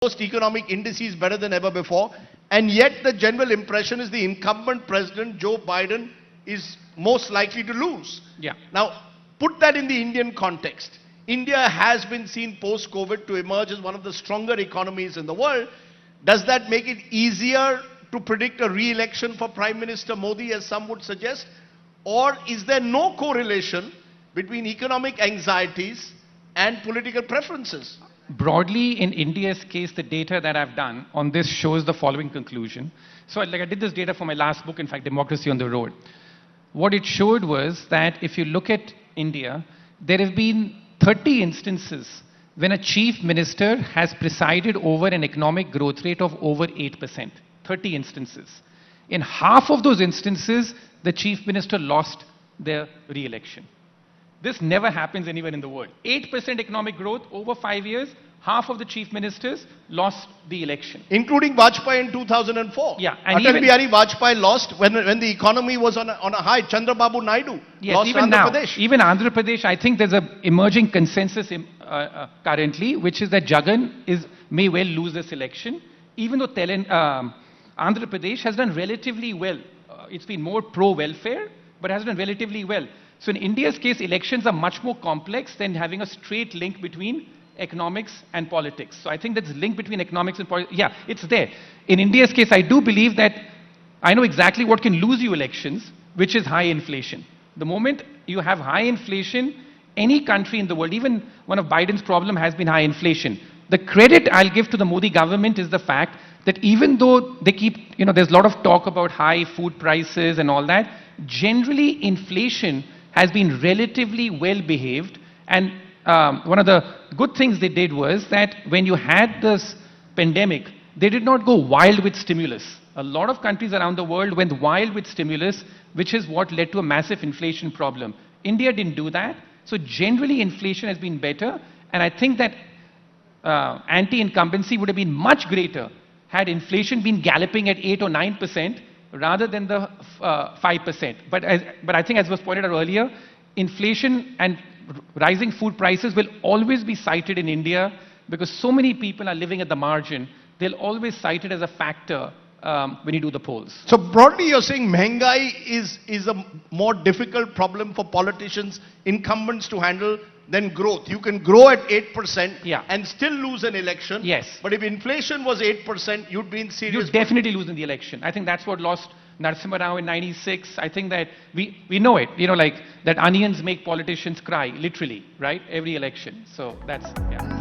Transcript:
most economic indices better than ever before, and yet the general impression is the incumbent president, Joe Biden, is most likely to lose. Yeah. Now, put that in the Indian context. India has been seen post-COVID to emerge as one of the stronger economies in the world. Does that make it easier to predict a re-election for Prime Minister Modi, as some would suggest? Or is there no correlation between economic anxieties and political preferences? Broadly, in India's case, the data that I've done on this shows the following conclusion. So I did this data for my last book, in fact, Democracy on the Road. What it showed was that if you look at India, there have been 30 instances when a chief minister has presided over an economic growth rate of over 8%. 30 instances. In half of those instances, the chief minister lost their re-election. This never happens anywhere in the world. 8% economic growth over 5 years, half of the chief ministers lost the election. Including Vajpayee in 2004. Yeah, and Atal Bihari Vajpayee lost when the economy was on a high. Chandrababu Naidu lost even Andhra Pradesh. Even Andhra Pradesh, I think there's an emerging consensus currently, which is that Jagan may well lose this election, even though Andhra Pradesh has done relatively well. It's been more pro-welfare, but has done relatively well. So in India's case, elections are much more complex than having a straight link between economics and politics. So I think that's link between economics and politics. Yeah, it's there. In India's case, I do believe that I know exactly what can lose you elections, which is high inflation. The moment you have high inflation, any country in the world, even one of Biden's problem has been high inflation. The credit I'll give to the Modi government is the fact that even though they keep, there's a lot of talk about high food prices and all that, generally inflation has been relatively well behaved. And one of the good things they did was that when you had this pandemic, they did not go wild with stimulus. A lot of countries around the world went wild with stimulus, which is what led to a massive inflation problem. India didn't do that. So generally inflation has been better. And I think that anti-incumbency would have been much greater had inflation been galloping at 8 or 9% rather than the 5%. But I think, as was pointed out earlier, inflation and rising food prices will always be cited in India because so many people are living at the margin. They'll always cite it as a factor when you do the polls. So broadly, you're saying Mehengai is a more difficult problem for politicians, incumbents to handle than growth. You can grow at 8% and still lose an election. Yes. But if inflation was 8%, you'd be in serious... You'd definitely lose in the election. I think that's what lost Narasimha Rao in 96. I think that we know it, that onions make politicians cry, literally, right? Every election. So that's, yeah.